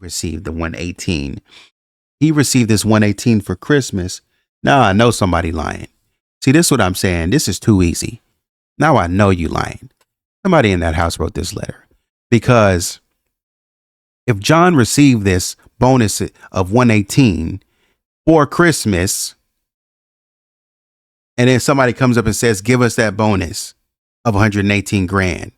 received the 118. He received this 118 for Christmas. Now I know somebody lying. See, this is what I'm saying. This is too easy. Now I know you lying. Somebody in that house wrote this letter. Because if John received this bonus of 118 for Christmas, and then somebody comes up and says, give us that bonus of 118 grand.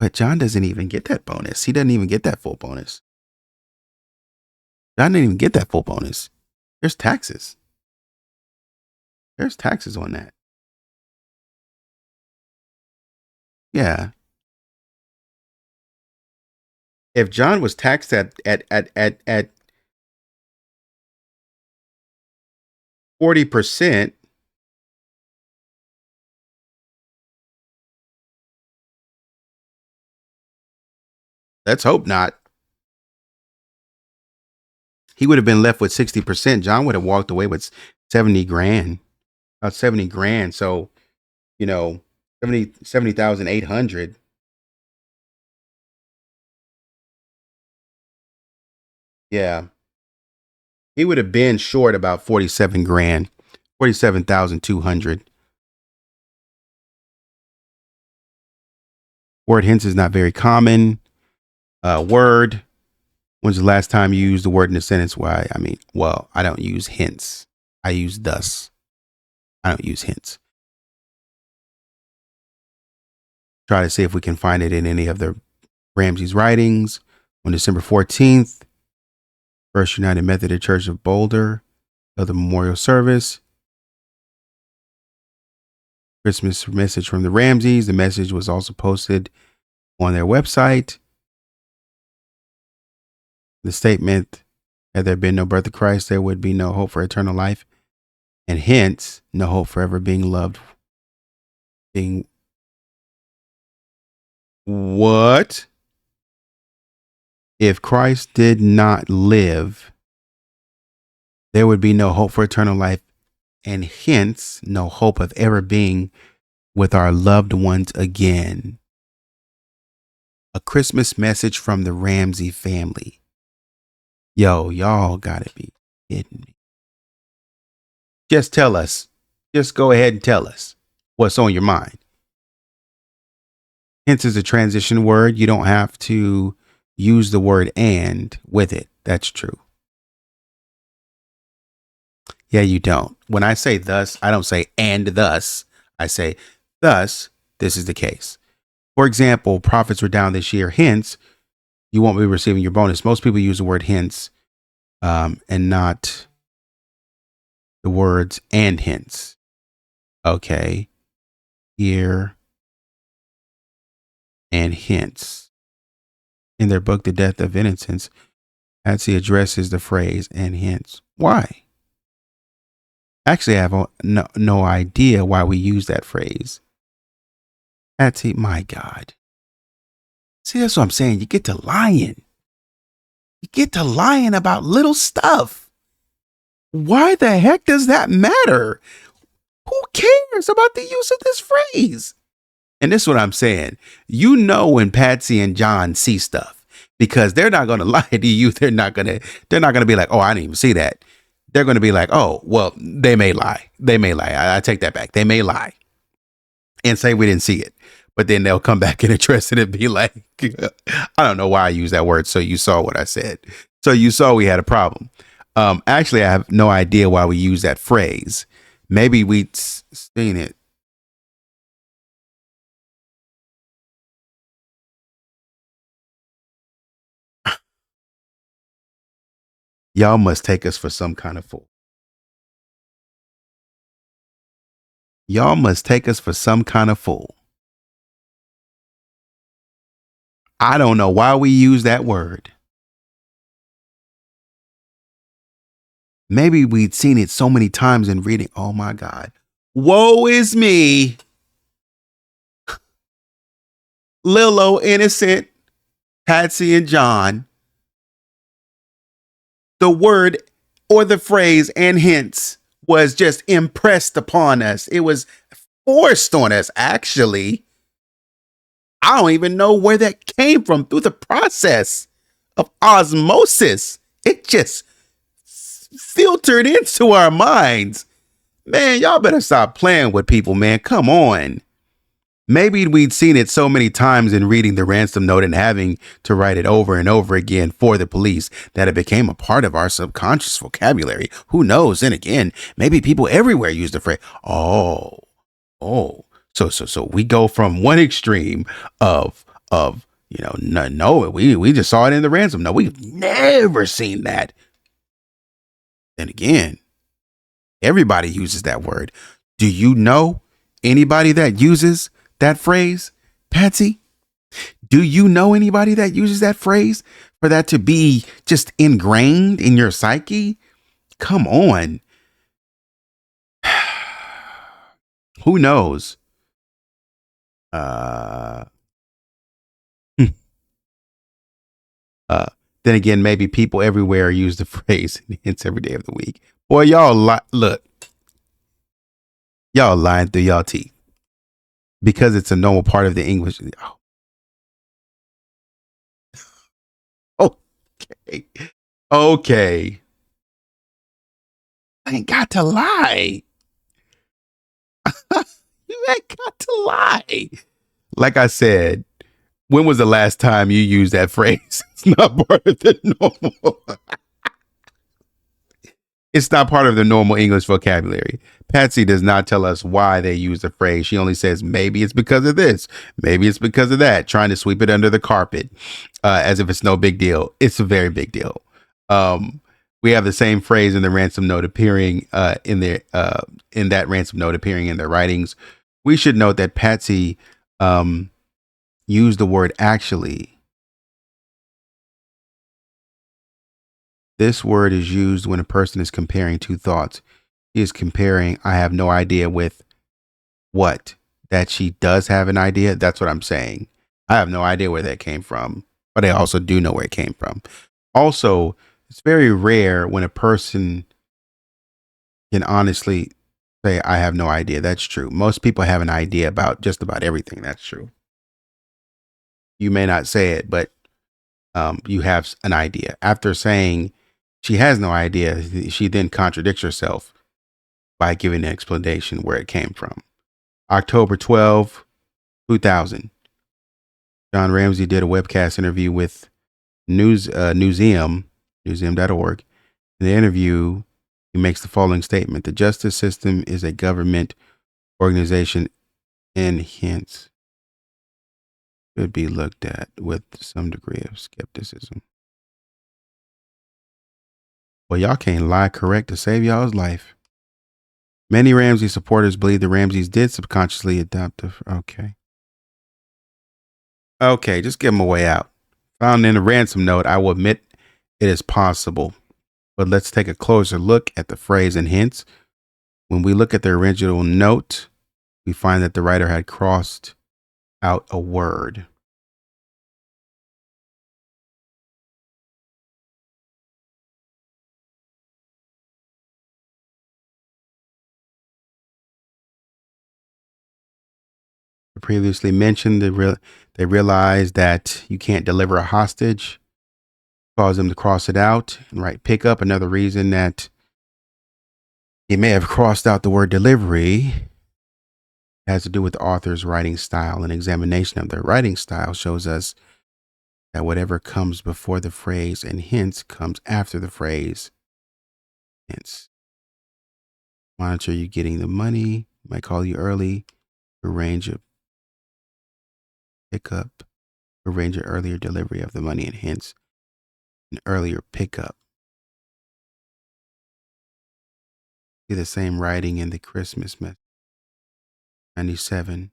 But John doesn't even get that bonus. He doesn't even get that full bonus. John didn't even get that full bonus. There's taxes. There's taxes on that. Yeah. If John was taxed at 40%, let's hope not. He would have been left with 60%. John would have walked away with 70 grand. About 70 grand. So, 70,800. Yeah. He would have been short about 47 grand. 47,200. Word hints is not very common. Word. When's the last time you used the word in a sentence? Why? I don't use hints. I use thus. I don't use hints. Try to see if we can find it in any of the Ramsey's writings. On December 14th, First United Methodist Church of Boulder held the memorial service. Christmas message from the Ramseys. The message was also posted on their website. The statement, had there been no birth of Christ, there would be no hope for eternal life, and hence no hope for ever being loved. What? If Christ did not live, there would be no hope for eternal life, and hence no hope of ever being with our loved ones again. A Christmas message from the Ramsey family. Yo, y'all gotta be kidding me. Just tell us. Just go ahead and tell us what's on your mind. Hence is a transition word. You don't have to use the word and with it. That's true. Yeah, you don't. When I say thus, I don't say and thus. I say thus, this is the case. For example, profits were down this year. Hence, you won't be receiving your bonus. Most people use the word hence and not the words and hence. Okay. Here and hence. In their book, The Death of Innocence, Patsy addresses the phrase and hence. Why? Actually, I have no idea why we use that phrase. Patsy, my God. See, that's what I'm saying. You get to lying. You get to lying about little stuff. Why the heck does that matter? Who cares about the use of this phrase? And this is what I'm saying. You know when Patsy and John see stuff, because they're not going to lie to you. They're not going to be like, oh, I didn't even see that. They're going to be like, oh, well, they may lie. They may lie. I take that back. They may lie and say we didn't see it. But then they'll come back and address it and be like, I don't know why I use that word. So you saw what I said. So you saw we had a problem. Actually, I have no idea why we use that phrase. Maybe we'd seen it. Y'all must take us for some kind of fool. Y'all must take us for some kind of fool. I don't know why we use that word. Maybe we'd seen it so many times in reading. Oh my God. Woe is me. Little old innocent Patsy and John. The word or the phrase and hence was just impressed upon us. It was forced on us, actually. I don't even know where that came from through the process of osmosis. It just filtered into our minds. Man, y'all better stop playing with people, man. Come on. Maybe we'd seen it so many times in reading the ransom note and having to write it over and over again for the police that it became a part of our subconscious vocabulary. Who knows? Then again, maybe people everywhere use the phrase. Oh. So we go from one extreme of no, we just saw it in the ransom. No, we've never seen that. Then again, everybody uses that word. Do you know anybody that uses that phrase, Patsy? Do you know anybody that uses that phrase for that to be just ingrained in your psyche? Come on. Who knows? Then again, maybe people everywhere use the phrase and hints every day of the week. Boy, look, y'all lying through y'all teeth because it's a normal part of the English. Oh, okay. I ain't got to lie. You ain't got to lie. Like I said, when was the last time you used that phrase? It's not part of the normal. It's not part of the normal English vocabulary. Patsy does not tell us why they use the phrase. She only says maybe it's because of this, maybe it's because of that, trying to sweep it under the carpet as if it's no big deal. It's a very big deal. We have the same phrase in the ransom note appearing in that ransom note appearing in their writings. We should note that Patsy used the word actually. This word is used when a person is comparing two thoughts. He is comparing, I have no idea, with what? That she does have an idea? That's what I'm saying. I have no idea where that came from, but I also do know where it came from. Also, it's very rare when a person can honestly say, I have no idea. That's true. Most people have an idea about just about everything. That's true. You may not say it, but you have an idea. After saying she has no idea, she then contradicts herself by giving an explanation where it came from. October 12, 2000. John Ramsey did a webcast interview with museum.org. In the interview, he makes the following statement. The justice system is a government organization and hence should be looked at with some degree of skepticism. Well, y'all can't lie correct to save y'all's life. Many Ramsey supporters believe the Ramseys did subconsciously adopt the... Okay, just give them a way out. Found in a ransom note, I will admit it is possible. But let's take a closer look at the phrase and hints. When we look at the original note, we find that the writer had crossed out a word. Previously mentioned, they realized that you can't deliver a hostage, cause them to cross it out and write pick up. Another reason that he may have crossed out the word delivery has to do with the author's writing style. An examination of their writing style shows us that whatever comes before the phrase and hence comes after the phrase hence. Monitor you getting the money, might call you early, arrange a pickup, arrange an earlier delivery of the money and hence an earlier pickup. See the same writing in the Christmas message. 97.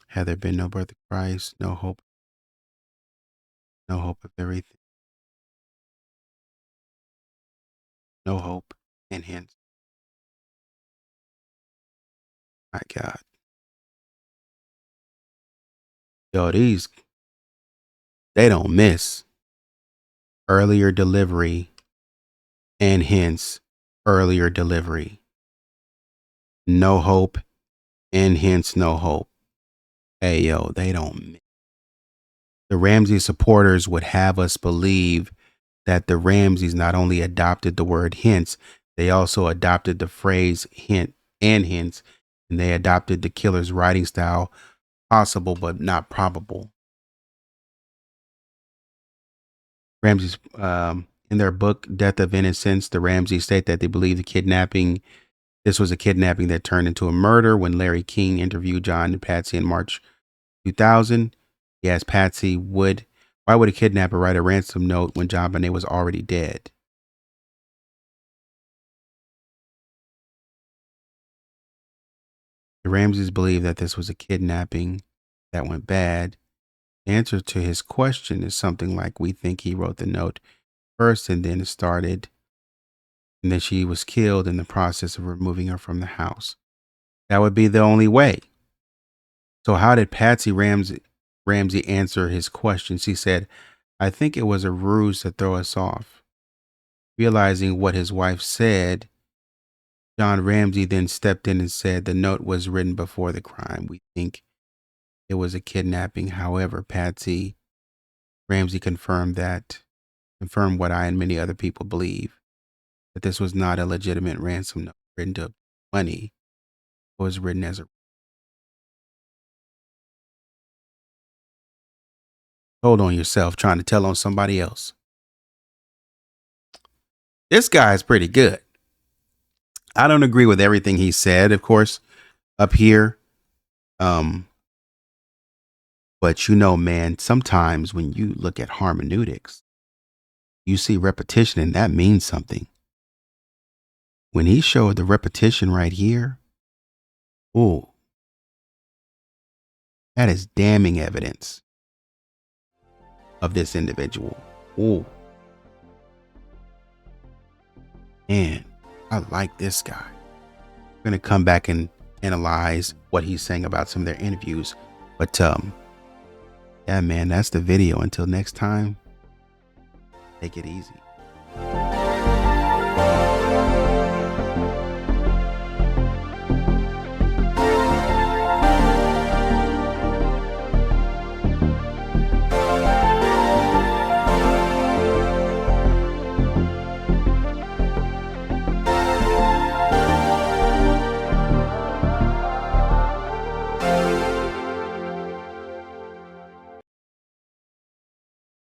Had there been no birth of Christ, no hope of everything. No hope and hence. My God. Yo, these, they don't miss. Earlier delivery and hence earlier delivery. No hope and hence no hope. Hey, yo, they don't. The Ramsey supporters would have us believe that the Ramseys not only adopted the word hints, they also adopted the phrase hint and hints, and they adopted the killer's writing style, possible but not probable. Ramsey's in their book Death of Innocence, the Ramseys state that they believe this was a kidnapping that turned into a murder. When Larry King interviewed John and Patsy in March 2000, he asked Patsy, why would a kidnapper write a ransom note when JonBenét was already dead? The Ramseys believe that this was a kidnapping that went bad. The answer to his question is something like, we think he wrote the note first and then and then she was killed in the process of removing her from the house. That would be the only way. So how did Patsy Ramsey answer his question? She said, I think it was a ruse to throw us off. Realizing what his wife said, John Ramsey then stepped in and said the note was written before the crime. We think it was a kidnapping. However, Patsy Ramsey confirmed what I and many other people believe, that this was not a legitimate ransom note written to money. It was written as a hold on yourself, trying to tell on somebody else. This guy is pretty good. I don't agree with everything he said, of course, up here. But man, sometimes when you look at hermeneutics, you see repetition and that means something. When he showed the repetition right here, ooh, that is damning evidence of this individual. Ooh. Man, I like this guy. I'm going to come back and analyze what he's saying about some of their interviews. But yeah, man, that's the video. Until next time, take it easy.